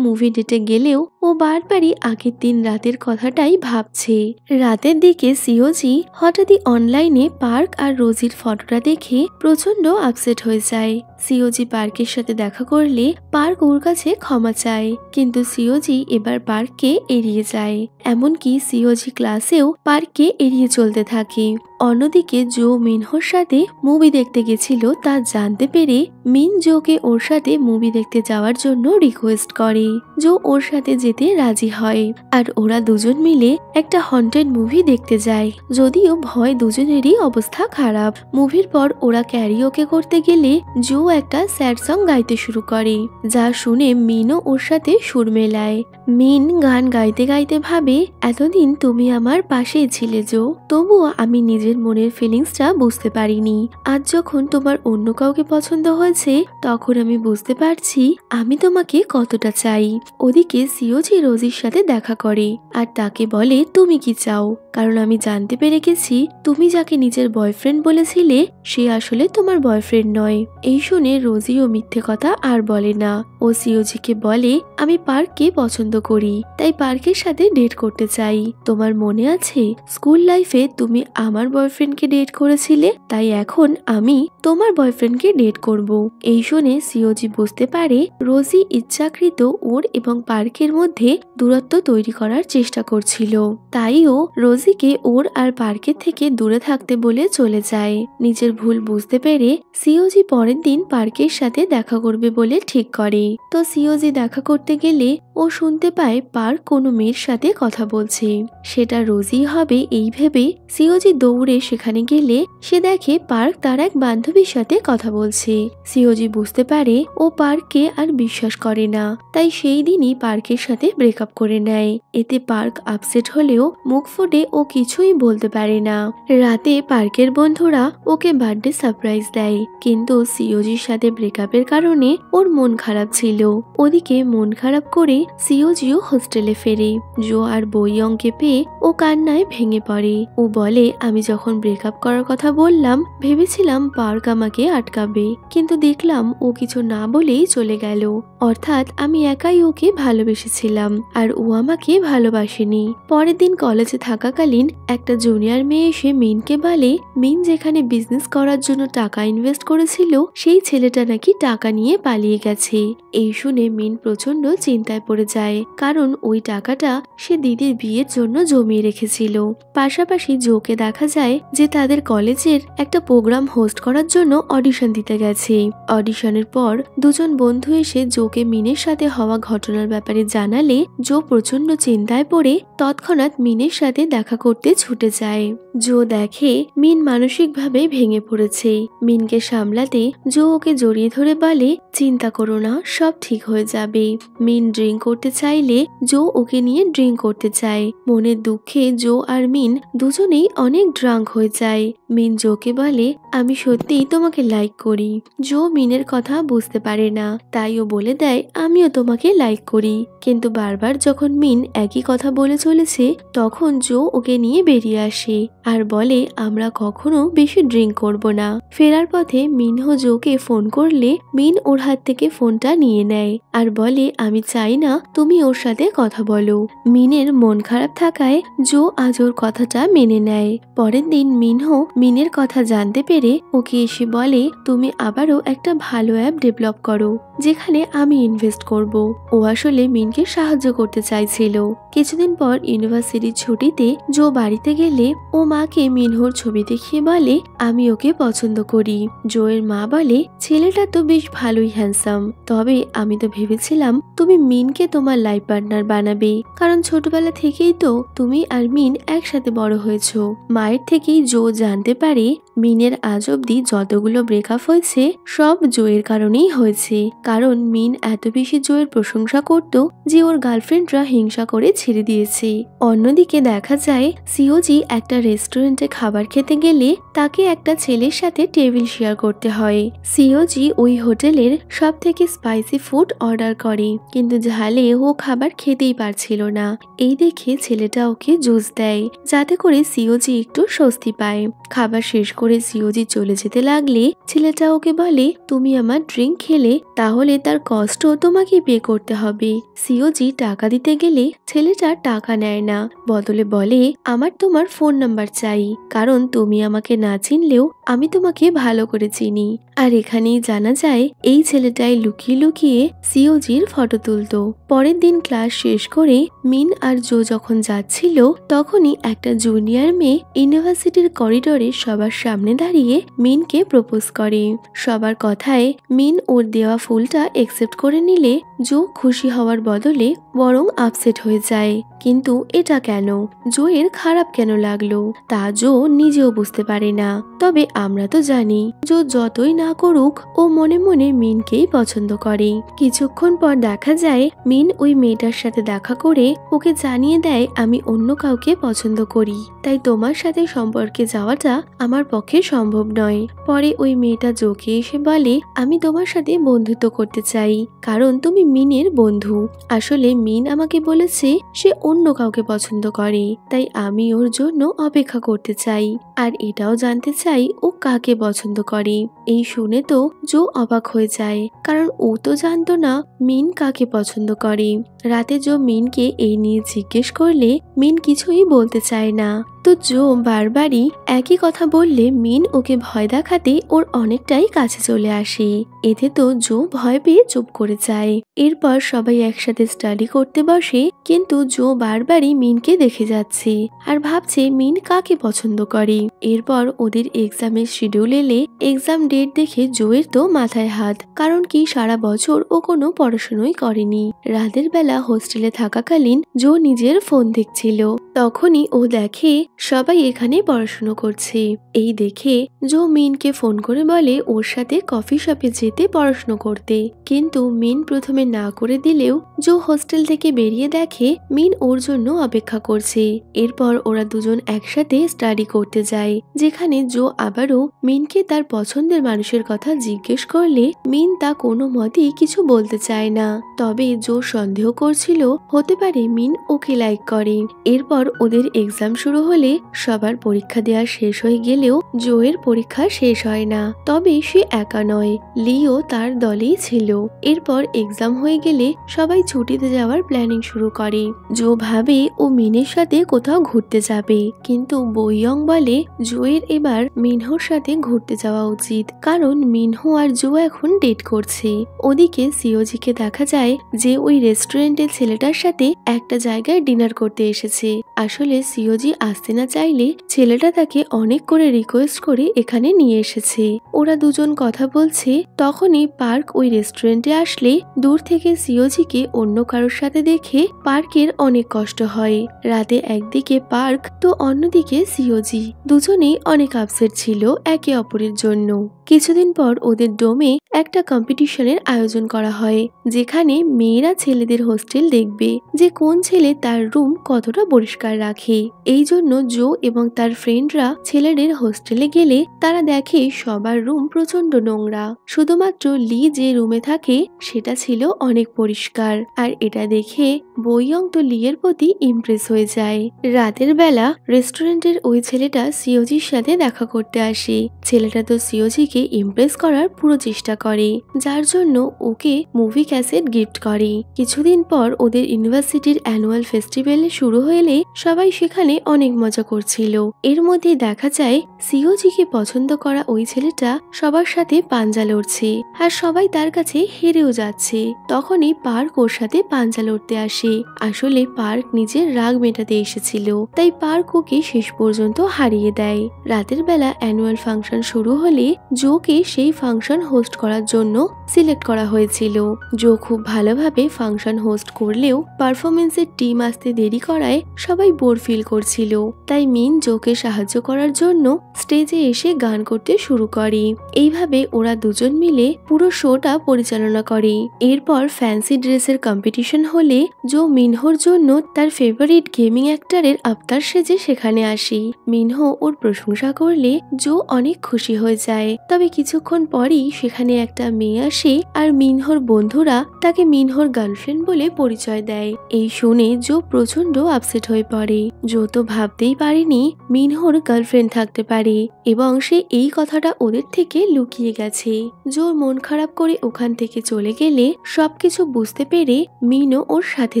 Speaker 1: মুভি ডেটে গেলেও ও বারবারই আগের দিন রাতের কথাটাই ভাবছে। রাতের দিকে সিওজি হঠাৎই অনলাইনে পার্ক আর রোজির ফটোটা দেখে প্রচন্ড আপসেট হয়ে যায়। সিওজি পার্কের সাথে দেখা করলে পার্ক ওর কাছে ক্ষমা চায়, কিন্তু সিওজি এবার পার্ককে এড়িয়ে যায়। এমনকি সিওজি ক্লাসেও পার্ককে এড়িয়ে চলতে থাকে। অন্যদিকে জো মিনহোর সাথে মুভি দেখতে গেছিল তা জানতে পেরে মিন জোকে ওর সাথে মুভি দেখতে যাওয়ার জন্য রিকোয়েস্ট করে। জো ওর সাথে যেতে রাজি হয়, আর ওরা দুজন মিলে একটা হন্টেড মুভি দেখতে যায়। যদিও ভয় দুজনেরই অবস্থা খারাপ। মুভির পর ওরা ক্যারিওকে করতে গেলে জো একটা স্যাড সং গাইতে শুরু করে, যা শুনে মিনও ওর সাথে সুর মেলায়। মিন গান গাইতে গাইতে ভাবে, এতদিন তুমি আমার পাশেই ছিলে জো, তবুও আমি নিজের মনের ফিলিংসটা বুঝতে পারিনি। আজ যখন তোমার অন্য কাউকে পছন্দ হয়েছে, তখন আমি বুঝতে পারছি আমি তোমাকে কতটা চাই। ওদিকে সিওজি রোজির সাথে দেখা করে আর তাকে বলে তুমি কি চাও, কারণ আমি জানতে পেরে গেছি তুমি যাকে নিজের বয়ফ্রেন্ড বলেছিলে সে আসলে তোমার বয়ফ্রেন্ড নয়। এই শুনে রোজিও মিথ্যে কথা আর বলে না। ও সিওজিকে বলে আমি পার্ককে পছন্দ করি, তাই পার্কের সাথে ডেট করতে চাই। তোমার মনে আছে স্কুল লাইফে তুমি আমার বয়ফ্রেন্ডকে ডেট করেছিলে, তাই এখন আমি তোমার বয়ফ্রেন্ডকে ডেট করব। এই শুনে সিওজি বুঝতে পারে রোজি ইচ্ছাকৃত ওর এবং পার্কের মধ্যে দূরত্ব তৈরি করার চেষ্টা করছিল, তাই ও রোজিকে ওর আর পার্কের থেকে দূরে থাকতে বলে চলে যায়। নিজের ভুল বুঝতে পেরে সিওজি পরের দিন পার্কের সাথে দেখা করবে বলে ঠিক করে। তো সিওজি দেখা করতে গেলে ও শুনতে পায় পার্ক কোনো মেয়ের সাথে কথা বলছে, সেটা রোজি হবে এই ভেবে সিওজি দৌড়ে সেখানে গেলে সে দেখে পার্ক তার এক বান্ধবীর সাথে কথা বলছে। সিওজি বুঝতে পারে ও পার্ককে আর বিশ্বাস করে না, তাই সেই দিনই পার্কের সাথে ব্রেকআপ করে নেয়। এতে পার্ক আপসেট হলেও মুখ ফুটে ও কিছুই বলতে পারে না। রাতে পার্কের বন্ধুরা ওকে বার্থডে সারপ্রাইজ দেয়, কিন্তু সিওজির সাথে ব্রেকআপের কারণে ওর মন খারাপ ছিল। ওদিকে মন খারাপ করে সিওজিও হোস্টেলে ফেরে। জো আর বইয়ংকে পেয়ে ও কান্নায় ভেঙে পড়ে। ও বলে আমি যখন ব্রেকআপ করার কথা বললাম ভেবেছিলাম পার্ক আমাকে আটকাবে, কিন্তু দেখলাম ও কিছু না বলেই চলে গেল। অর্থাৎ আমি একাই ওকে ভালোবেসেছিলাম আর ও আমাকে ভালোবাসেনি। পরের দিন কলেজে থাকাকালীন একটা জুনিয়র মেয়ে এসে মিনকে বলে মিন যেখানে বিজনেস করার জন্য টাকা ইনভেস্ট করেছিল সেই ছেলেটা নাকি টাকা নিয়ে পালিয়ে গেছে। এই শুনে মিন প্রচন্ড চিন্তায় পড়ে যায়, কারণ ওই টাকাটা সে দিদির বিয়ের জন্য জমিয়ে রেখেছিল। পাশাপাশি জোকে দেখা যায় যে তাদের কলেজের একটা প্রোগ্রাম হোস্ট করার জন্য অডিশন দিতে গেছে। অডিশনের পর দুজন বন্ধু এসে জোকে মিনের সাথে হওয়া ঘটনার ব্যাপারে জানালে জো প্রচন্ড চিন্তায় পড়ে তৎক্ষণাৎ মিনের সাথে দেখা করতে ছুটে যায়। জো দেখে মিন মানসিকভাবে ভেঙে পড়েছে। মিনকে সামলাতে জো ওকে জড়িয়ে ধরে বলে, চিন্তা করো না, সব ঠিক হয়ে যাবে। মিন ড্রিঙ্ক করতে চাইলে জো ওকে নিয়ে ড্রিঙ্ক করতে চায়। মনের দুঃখে জো আর মিন দুজনেই অনেক ড্রাঙ্ক হয়ে যায়। মিন জোকে বলে, আমি সত্যিই তোমাকে লাইক করি। জো মিনের কথা বুঝতে পারে না, তাই ও বলে দেয়, আমিও তোমাকে লাইক করি। কিন্তু বারবার যখন মিন একই কথা বলে চলেছে, তখন জো ওকে নিয়ে বেরিয়ে আসে আর বলে, আমরা কখনো বেশি ড্রিঙ্ক করব না। ফেরার পথে মিনহো জোকে ফোন করলে মিন ওর হাত থেকে ফোনটা নিয়ে নেয় আর বলে, আমি চাই না তুমি ওর সাথে কথা বলো। মিনের মন খারাপ থাকায় জো আজ ওর কথাটা মেনে নেয়। পরের দিন মিনহো মিনের কথা জানতে পেরে ওকে এসে বলে, তুমি আবারও একটা ভালো অ্যাপ ডেভেলপ করো যেখানে আমি ইনভেস্ট করব। ও আসলে মিনকে সাহায্য করতে চাইছিল। কিছুদিন পর ইউনিভার্সিটির ছুটিতে জো বাড়িতে গেলে ও মাকে মিনহোর ছবি দেখিয়ে বলে, আমি ওকে পছন্দ করি। জোয়ের মা বলে, ছেলেটা তো বেশ ভালোই হ্যান্ডসাম, তবে আমি তো ভেবেছিলাম তুমি মিনকে তোমার লাইফ পার্টনার বানাবে, কারণ ছোটবেলা থেকেই তো তুমি আর মিন একসাথে বড় হয়েছো। মায়ের থেকেই জো জানতে পারে মিনের আজ অব্দি যতগুলো ব্রেকআপ হয়েছে সব জোয়ের কারণেই হয়েছে, কারণ মিন এত বেশি জোয়ের প্রশংসা করত যে ওর গার্লফ্রেন্ডরা হিংসা করে ছেড়ে দিয়েছে। অন্যদিকে দেখা যায় সিওজি একটা রেস্টুরেন্টে খাবার খেতে গেলে তাকে একটা ছেলের সাথে টেবিল শেয়ার করতে হয়। সিওজি ওই হোটেলের সব থেকে স্পাইসি ফুড অর্ডার করে, কিন্তু ঝালে ও খাবার খেতেই পারছিল না। এই দেখে ছেলেটা ওকে জুস দেয় যাতে করে সিওজি একটু স্বস্তি পায়। খাবার শেষ করে সিওজি চলে যেতে লাগলে ছেলেটা ওকে বলে, তুমি আমার ড্রিঙ্ক খেলে তাহলে তার কষ্ট তোমাকে পে করতে হবে। সিওজি টাকা দিতে গেলে ছেলেটা টাকা নেয় না, বদলে বলে, আমার তোমার ফোন নাম্বার চাই, কারণ তুমি আমাকে না চিনলেও আমি তোমাকে ভালো করে চিনি। আর এখানেই জানা যায় এই ছেলেটাই লুকিয়ে লুকিয়ে সিওজির ফটো তুলতো। পরের দিন ক্লাস শেষ করে মিন আর জো যখন যাচ্ছিল, তখনই একটা জুনিয়র মেয়ে ইউনিভার্সিটির করিডোরে সবার সামনে দাঁড়িয়ে মিনকে প্রপোজ করে। সবার কথায় মিন ওর দেওয়া ফুলটা একসেপ্ট করে নিলে জো খুশি হওয়ার বদলে বরং আপসেট হয়ে যায়। কিন্তু এটা কেন, জোয়ের খারাপ কেন লাগলো তা জো নিজেও বুঝতে পারে না। তবে আমরা তো জানি জো যতই না করুক ও মনে মনে মিনকেই পছন্দ করে। কিছুক্ষণ পর দেখা যায় মিন ওই মেয়েটার সাথে দেখা করে ওকে জানিয়ে দেয়, আমি অন্য কাউকে পছন্দ করি, তাই তোমার সাথে সম্পর্কে যাওয়াটা আমার পক্ষে সম্ভব নয়। পরে ওই মেয়েটা জোকে এসে বলে, আমি তোমার সাথে বন্ধুত্ব করতে চাই, কারণ তুমি মিনের বন্ধু। আসলে মিন আমাকে বলেছে সে অন্য কাউকে পছন্দ করে, তাই আমি ওর জন্য অপেক্ষা করতে চাই, আর এটাও জানতে চাই ও কাকে পছন্দ করে। এই শুনে তো জো অবাক হয়ে যায়, কারণ ও তো জানতো না মিন কাকে পছন্দ করে। রাতে জো মিনকে এই নিয়ে জিজ্ঞেস করলে মিন কিছুই বলতে চায় না। তো জো বারবারই একই কথা বললে মিন ওকে ভয় দেখাতে ওর অনেকটাই কাছে চলে আসে। এতে তো জো ভয় পেয়ে চুপ করে যায়। এরপর সবাই একসাথে স্টাডি করতে বসে, কিন্তু জো বারবারই মিনকে দেখে যাচ্ছে আর ভাবছে মিন কাকে পছন্দ করে। এরপর ওদের এক্সামের শিডিউল এলে এক্সাম ডেট দেখে জোয়ের তো মাথায় হাত, কারণ কি সারা বছর ও কোনো পড়াশোনাই করেনি। রাতের বেলা হোস্টেলে থাকাকালীন জো নিজের ফোন দেখছিল, তখনই ও দেখে সবাই এখানে পড়াশোনা করছে। এই দেখে জো মিনকে ফোন করে বলে ওর সাথে কফি শপে যেতে পড়াশোনা করতে, কিন্তু মিন প্রথমে না করে দিলেও জো হোস্টেল থেকে বেরিয়ে দেখে মিন ওর জন্য অপেক্ষা করছে। এরপর ওরা দুজন একসাথে স্টাডি করতে যায়, যেখানে জো আবারও মিনকে তার পছন্দের মানুষের কথা জিজ্ঞেস করলে মিন তা কোনো মতেই কিছু বলতে চায় না। তবে জো সন্দেহ করছিল হতে পারে মিন ওকে লাইক করে। এরপর ওদের এক্সাম শুরু হলে সবার পরীক্ষা দেওয়া শেষ হয়ে গেলেও জোয়ের পরীক্ষা শেষ হয় না। তবে সে একা নয়, লিও তার দলেই ছিল। এরপর এক্সাম হয়ে গেলে সবাই ছুটিতে যাওয়ার প্ল্যানিং শুরু করে। জো ভাবে ও মিনের সাথে কোথাও ঘুরতে যাবে, কিন্তু বইয়ং বলে জোয়ের এবার মিনহোর সাথে ঘুরতে যাওয়া উচিত, কারণ মিনহো আর জো এখন ডেট করছে। ওদিকে সিওজিকে দেখা যায় যে ওই রেস্টুরেন্টের ছেলেটার সাথে একটা জায়গায় ডিনার করতে এসেছে। আসলে সিওজি আসতে আসতে না চাইলে ছেলেটা তাকে অনেক করে রিকোয়েস্ট করে এখানে নিয়ে এসেছে। ওরা দুজন কথা বলছে, তখনই পার্ক ওই রেস্টুরেন্টে আসলে দূর থেকে সিওজিকে অন্য কারোর সাথে দেখে পার্কের অনেক কষ্ট হয়। রাতে একদিকে পার্ক তো অন্যদিকে সিওজি, দুজনেই অনেক আপসেট ছিল একে অপরের জন্য। কিছুদিন পর ওদের ডোমে একটা কম্পিটিশনের আয়োজন করা হয়, যেখানে মেয়েরা ছেলেদের হোস্টেল দেখবে যে কোন ছেলে তার রুম কতটা পরিষ্কার রাখে। এই জন্য জো এবং তার ফ্রেন্ডরা ছেলেদের হোস্টেলে গেলে তারা দেখে সবার রুম প্রচন্ড নোংরা, শুধুমাত্র লি যে রুমে থাকে সেটা ছিল অনেক পরিষ্কার। আর এটা দেখে বইয়ং তো লিয়ের প্রতি ইমপ্রেস হয়ে যায়। রাতের বেলা রেস্টুরেন্টের ওই ছেলেটা সিওজির সাথে দেখা করতে আসে। ছেলেটা তো সিওজিকে ইমপ্রেস করার পুরো চেষ্টা করে, যার জন্য ওকে মুভি ক্যাসেট গিফট করে। কিছুদিন পর ওদের ইউনিভার্সিটির অ্যানুয়াল ফেস্টিভ্যাল শুরু হলে সবাই সেখানে অনেক মজা করছিল। এর মধ্যে দেখা যায় সিওজিকে পছন্দ করা ওই ছেলেটা সবার সাথে পাঞ্জা লড়ছে, আর সবাই তার কাছে হেরেও যাচ্ছে। তখনই পার্ক ওর সাথে পাঞ্জা লড়তে আসে। আসলে পার্ক নিজের রাগ মেটাতে এসেছিল, তাই পার্ক ওকে শেষ পর্যন্ত হারিয়ে দেয়। রাতের বেলা অ্যানুয়াল ফাংশন শুরু হলে জোকে সেই ফাংশন হোস্ট করার জন্য সিলেক্ট করা হয়েছিল। জো খুব ভালোভাবে ফাংশন হোস্ট করলেও পারফরমেন্সের টিম আসতে দেরি করায় সবাই বোর ফিল করছিল, তাই মিন জোকে সাহায্য করার জন্য স্টেজে এসে গান করতে শুরু করে। এইভাবে ওরা দুজন মিলে পুরো শোটা পরিচালনা করে। এরপর ফ্যান্সি ড্রেসের কম্পিটিশন হলে জো মিনহোর জন্য তার ফেভারিট গেমিং অ্যাক্টরের আবতার সেজে সেখানে আসে। মিনহো ওর প্রশংসা করলে জো অনেক খুশি হয়ে যায়। তবে কিছুক্ষণ পরই সেখানে একটা মেয়ে আসে, আর মিনহোর বন্ধুরা তাকে মিনহোর গার্লফ্রেন্ড বলে পরিচয় দেয়। এই শুনে জো প্রচন্ড আপসেট হয়ে পড়ে। জো তো ভাবতেই পারেনি মিনহোর গার্লফ্রেন্ড থাকতে পারে, এবং সে এই কথাটা ওদের থেকে লুকিয়ে গেছে। জো মন খারাপ করে ওখান থেকে চলে গেলে সবকিছু বুঝতে পেরে মিনও ওর সাথে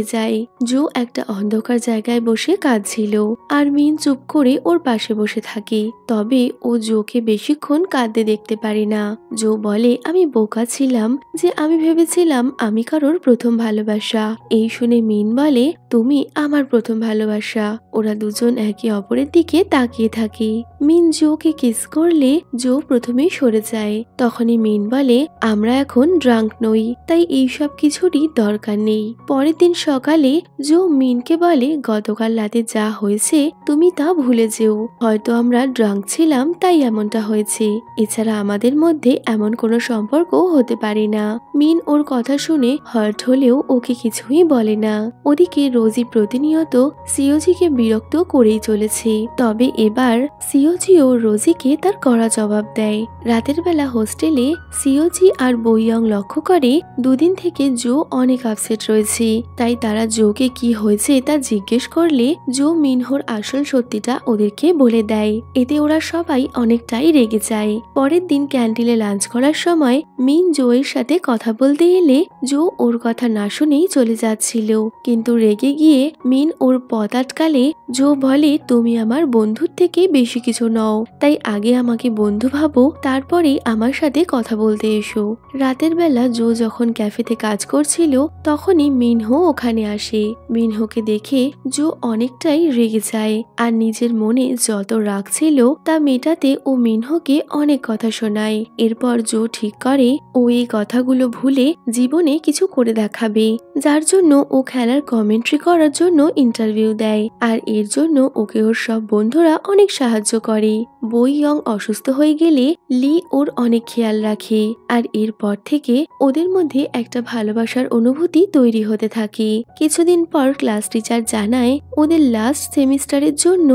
Speaker 1: যায়। জো একটা অন্ধকার জায়গায় বসে কাঁদছিল, আর মিন চুপ করে ওর পাশে বসে থাকে। তবে ও জোকে বেশিক্ষণ কাঁদতে দেখতে পারে না। জো বলে, আমি বোকা ছিলাম যে আমি ভেবেছিলাম আমি কারোর প্রথম ভালোবাসা। এই শুনে মিন বলে, তুমি আমার প্রথম ভালোবাসা। ওরা দুজন একে অপরের দিকে তাকিয়ে থাকে। মিন জোকে কিস করলে জো প্রথমেই সরে যায়। তখনই মিন বলে, আমরা এখন ড্রাঙ্ক নই, তাই এইসব কিছুরই দরকার নেই। পরের দিন সকালে জো মিনকে বলে, গতকাল রাতে যা হয়েছে তুমি তা ভুলে যেও। হয়তো আমরা ড্রাঙ্ক ছিলাম তাই এমনটা হয়েছে, এছাড়া আমাদের মধ্যে এমন কোনো সম্পর্ক হতে পারে না। মিন ওর কথা শুনে হার্ট হলেও ওকে কিছুই বলে না। ওদিকে রোজি প্রতিনিয়ত সিওজিকে বিরক্ত করেই চলেছে। তবে এবার সিওজিও রোজিকে তার কড়া জবাব দেয়। রাতের বেলা হোস্টেলে সিওজি আর বইয়ং লক্ষ্য করে দুদিন থেকে জো অনেক আপসেট রয়েছে, তাই তারা জোকে কি হয়েছে তা জিজ্ঞেস করলে জো মিনহোর আসল সত্যিটা ওদেরকে বলে দেয়। এতে ওরা সবাই অনেকটাই রেগে যায়। পরের দিন ক্যান্টিনে লাঞ্চ করার সময় মিন জোয়ের সাথে কথা বলতে এলে জো ওর কথা না শুনেই চলে যাচ্ছিল, কিন্তু রেগে গিয়ে মিন ওর পথ আটকালে জো বলে, তুমি আমার বন্ধুর থেকে বেশি কিছু নও, তাই আগে আমাকে বন্ধু ভাবো, তারপরে আমার সাথে কথা বলতে এসো। রাতের বেলা জো যখন ক্যাফেতে কাজ করছিল তখনই মিনহো ওখানে আসে। মিনহোকে দেখে জো অনেকটাই রেগে যায়, আর নিজের মনে যত রাগ ছিল তা মেটাতে ও মিনহোকে অনেক কথা শোনায়। এরপর জো ঠিক করে ও এই কথাগুলো ভুলে জীবনে কিছু করে দেখাবে, যার জন্য ও খেলার কমেন্ট্রি করার জন্য ইন্টারভিউ দেয়, আর এর জন্য ওকে ওর সব বন্ধুরা অনেক সাহায্য করে। বইয়ং অসুস্থ হয়ে গেলে লি ওর অনেক খেয়াল রাখে, আর এরপর থেকে ওদের মধ্যে একটা ভালোবাসার অনুভূতি তৈরি হতে থাকে। কিছুদিন পর ক্লাস টিচার জানায় ওদের লাস্ট সেমিস্টারের জন্য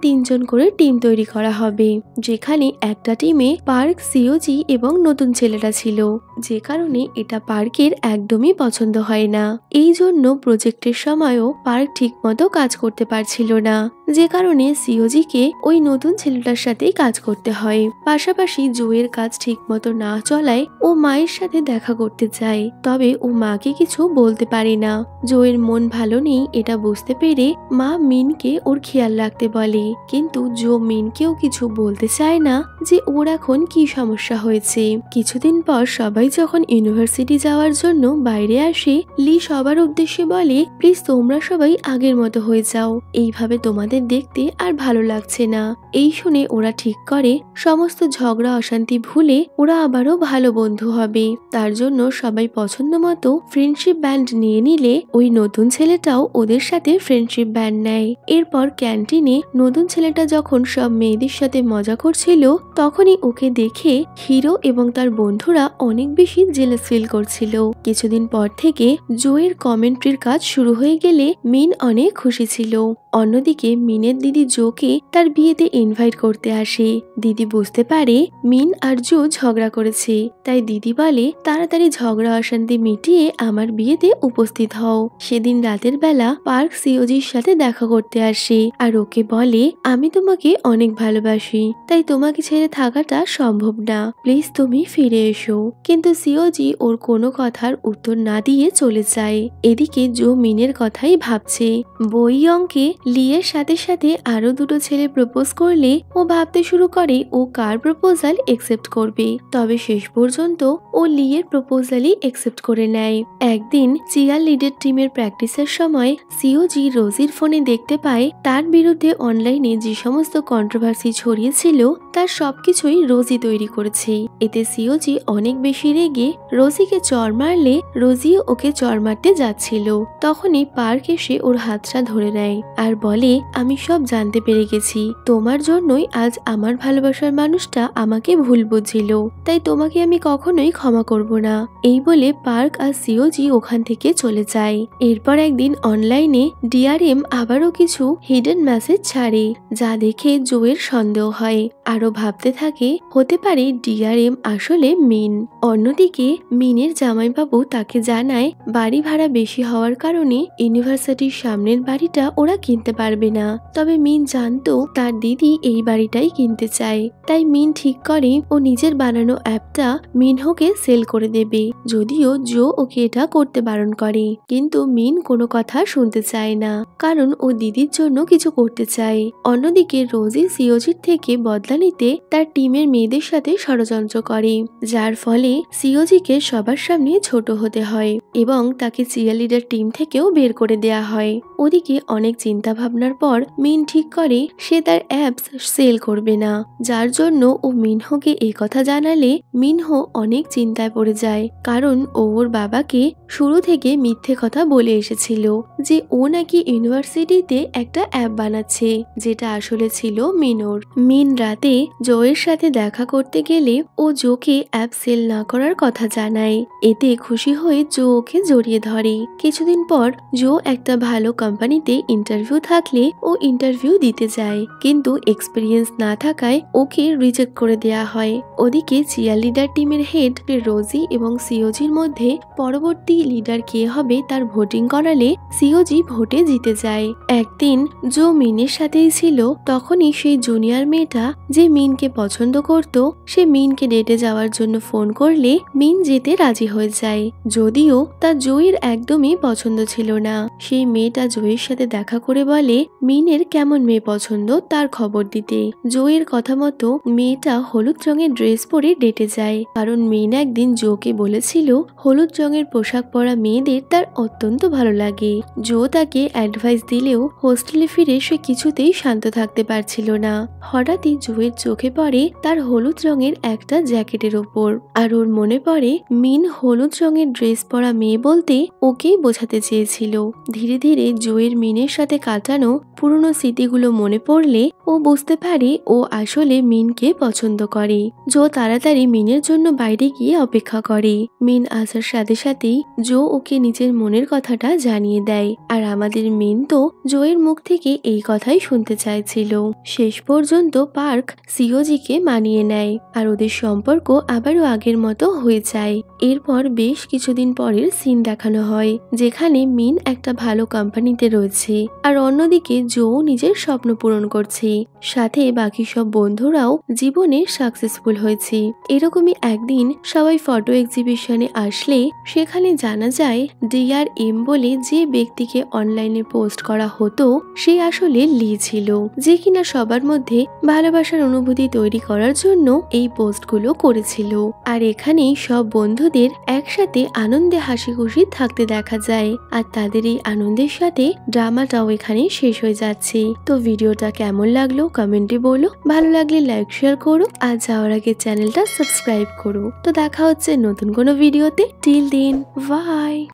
Speaker 1: তিনজন করে টিম তৈরি করা হবে, যেখানে একটা টিমে পার্ক, সিওজি এবং নতুন ছেলেটা ছিল, যে কারণে এটা পার্কের একদমই পছন্দ হয় না। এই জন্য প্রজেক্টের সময়ও পার্ক ঠিক মতো কাজ করতে পারছিল না, যে কারণে সিওজিকে ওই নতুন ছেলেটার সাথেই কাজ করতে হয়। পাশাপাশি জোয়ের কাজ ঠিক মতো না চলায় ও মায়ের সাথে দেখা করতে চায়, তবে ও মাকে কিছু বলতে পারে না। জোয়ের মন ভালো নেই এটা বুঝতে পেরে মা মিনকে ওর খেয়াল রাখতে বলে, কিন্তু জো মিনকেও কিছু বলতে চায় না যে ওর এখন কি সমস্যা হয়েছে। কিছুদিন পর সবাই যখন ইউনিভার্সিটি যাওয়ার জন্য বাইরে আসে, লি সবার উদ্দেশ্যে বলে, প্লিজ তোমরা সবাই আগের মতো হয়ে যাও, এইভাবে তোমাদের দেখতে আর ভালো লাগছে না। এই শুনে ওরা ঠিক করে সমস্ত ঝগড়া অশান্তি ভুলে ওরা আবারও ভালো বন্ধু হবে। তার জন্য সবাই পছন্দ মতো ফ্রেন্ডশিপ ব্যান্ড নিয়ে নিলে ওই নতুন ছেলেটাও ওদের সাথে ফ্রেন্ডশিপ ব্যান্ড নেয়। এরপর ক্যান্টিনে নতুন ছেলেটা যখন সব মেয়েদের সাথে মজা করছিল, তখনই ওকে দেখে হিরো এবং তার বন্ধুরা অনেক বেশি জেলাস ফিল করছিল। কিছুদিন পর থেকে জোয়ের কমেন্ট্রির কাজ শুরু হয়ে গেলে মিন অনেক খুশি ছিল। অন্যদিকে মিনের দিদি জোকে তার বিয়েতে ইনভাইট করতে আসে। দিদি বুঝতে পারে মিন আর জো ঝগড়া করেছে, তাই দিদি বলে, তাড়াতাড়ি ঝগড়া অশান্তি মিটিয়ে আমার বিয়েতে উপস্থিত হও। সেদিন রাতের বেলা পার্ক সিওজির সাথে দেখা করতে আসে আর ওকে বলে, আমি তোমাকে অনেক ভালোবাসি, তাই তোমাকে ছেড়ে থাকাটা সম্ভব না, প্লিজ তুমি ফিরে এসো। কিন্তু সিওজি ওর কোনো কথার উত্তর না দিয়ে চলে যায়। এদিকে জো মিনের কথাই ভাবছে। বই অঙ্কে লিয়ের সাথে সাথে আরো দুটো ছেলে প্রপোজ করলে ও ভাবতে শুরু করে ও কার প্রপোজাল একসেপ্ট করবে। তবে শেষ পর্যন্ত ও লিয়ের প্রপোজালই একসেপ্ট করে নেয়। একদিন চিয়ার লিডের টিমের প্র্যাকটিসের সময় সিওজি রোজির ফোনে দেখতে পায় তার বিরুদ্ধে অনলাইনে যে সমস্ত কন্ট্রোভার্সি ছড়িয়েছিল তার সবকিছুই রোজি তৈরি করেছে। এতে সিওজি অনেক বেশি রেগে রোজিকে চড় মারলে রোজিও ওকে চড় মারতে যাচ্ছিল। তখনই পার্ক এসে ওর হাতটা ধরে নেয় আর বলে, আমি সব জানতে পেরে গেছি, তোমার জন্যই আজ আমার ভালোবাসার মানুষটা আমাকে ভুল বুঝছিল, তাই তোমাকে আমি কখনোই ক্ষমা করব না। এই বলে পার্ক আর সিওজি ওখান থেকে চলে যায়। এরপর একদিন অনলাইনে ডিআরএম আবারও কিছু হিডেন মেসেজ ছাড়ে, যা দেখে জোয়ের সন্দেহ হয়। আরো ভাবতে থাকে হতে পারে ডিআরএম আসলে মিন। অন্যদিকে মিনের জামাইবাবু তাকে জানায় বাড়ি ভাড়া বেশি হওয়ার কারণে ইউনিভার্সিটির সামনের বাড়িটা ওরা কিনতে পারবে না। তবে মিন জানতো তার দিদি এই বাড়িটাই কিনতে চায়, তাই মিন ঠিক করে ও নিজের বানানো অ্যাপটা মিনহোকে সেল করে দেবে। যদিও জো ওকে এটা করতে বারণ করে, কিন্তু মিন কোনো কথা শুনতে চায় না, কারণ ও দিদির জন্য কিছু করতে চায়। অন্যদিকে রোজি সিওজির থেকে বদলা নিতে তার টিমের মেয়েদের সাথে ষড়যন্ত্র করে, যার ফলে সিওজিকে সবার সামনে ছোট হতে হয় এবং তাকে চিয়ারলিডার টিম থেকেও বের করে দেয়া হয়। ওদিকে অনেক চিন্তা ভাবনার পর মিন ঠিক করে সে তার অ্যাপস সেল করবে না, যার জন্য ও মিনহোকে এই কথা জানালে মিনহো অনেক চিন্তায় পড়ে যায়, কারণ ও ওর বাবাকে শুরু থেকে মিথ্যে কথা বলে এসেছিল যে ও নাকি ইউনিভার্সিটিতে একটা অ্যাপ বানাচ্ছে, যেটা আসলে ছিল মিনোর। মিন রাতে জোয়ের সাথে দেখা করতে গেলে ও জোকে অ্যাপ সেল না করার কথা জানায়। এতে খুশি হয়ে জো ওকে জড়িয়ে ধরে। কিছুদিন পর জো একটা ভালো কোম্পানিতে ইন্টারভিউ থাকলে ও ইন্টারভিউ দিতে যায়, কিন্তু এক্সপিরিয়েন্স না থাকায় ওকে রিজেক্ট করে দেয়া হয়। ওদিকে চিয়ার লিডার টিমের হেড রোজি এবং সিওজির মধ্যে পরবর্তী লিডার কে হবে তার ভোটিং করালে সিওজি ভোটে জিতে যায়। একদিন জো মিনের সাথেই ছিল, তখনই সেই জুনিয়র মেয়েটা যে মিনকে পছন্দ করত সে মিনকে ডেটে যাওয়ার জন্য ফোন করলে মিন যেতে রাজি হয়ে যায়। যদিও তা জোয়ের একদমই পছন্দ ছিল না। সেই মেয়েটা জোয়ের সাথে দেখা করে বলে মিনের কেমন মেয়ে পছন্দ তার খবর দিতে। জোয়ের কথা মতো মেয়েটা হলুদ রঙের ড্রেস পরে ডেটে যায়, কারণ মিন একদিন জোকে বলেছিল হলুদ রঙের পোশাক পরা মেয়েদের তার অত্যন্ত ভালো লাগে। জো তাকে অ্যাডভাইস দিলেও হোস্টেলে ফিরে সে কিছুতেই শান্ত থাকতে পারছিল না। হঠাৎই জোয়ের চোখে পড়ে তার হলুদ রঙের একটা জ্যাকেটের ওপর, আর ওর মনে পড়ে মিন হলুদ রঙের ড্রেস পরা মেয়ে বলতে ওকেই বোঝাতে চেয়েছিল। ধীরে ধীরে জোয়ের মিনের সাথে কাটানো পুরনো স্মৃতিগুলো মনে পড়লে ও বুঝতে পারে ও আসলে মিনকে পছন্দ করে। জো তাড়াতাড়ি মিনের জন্য বাইরে গিয়ে অপেক্ষা করে। মিন আসার সাথে সাথেই জো ওকে নিজের মনের কথাটা জানিয়ে দেয়, আর আমাদের মিন তো জোয়ের মুখ থেকে এই কথাই শুনতে চাইছিল। শেষ পর্যন্ত পার্ক সিওজিকে মানিয়ে নেয় আর ওদের সম্পর্ক আবারও আগের মতো হয়ে যায়। এরপর বেশ কিছুদিন পরের সিন দেখানো হয়, যেখানে মিন একটা ভালো কোম্পানিতে রয়েছে আর অন্যদিকে জো নিজের স্বপ্ন পূরণ করছে, সাথে বাকি সব বন্ধুরাও জীবনে সাকসেসফুল হয়েছে। এরকমই একদিন সবাই ফটো এক্সিবিশনে আসলে সেখানে জানা যায় DRM বলে যে ব্যক্তিকে অনলাইনে পোস্ট করা হতো সে আসলে লি ছিল, যে কিনা সবার মধ্যে ভালোবাসার অনুভূতি তৈরি করার জন্য এই পোস্টগুলো করেছিল। আর এখানেই সব বন্ধুদের একসাথে আনন্দে হাসি খুশি থাকতে দেখা যায় আর তাদের এই আনন্দের সাথে ড্রামাটাও এখানে শেষ হয়ে যাচ্ছে। তো ভিডিওটা কেমন লাগলো কমেন্টে বলো, ভালো লাগলে লাইক শেয়ার করো আর যাওয়ার আগে চ্যানেলটা সাবস্ক্রাইব করো। তো দেখা হচ্ছে নতুন কোনো ভিডিওতে, টিল দেন বাই।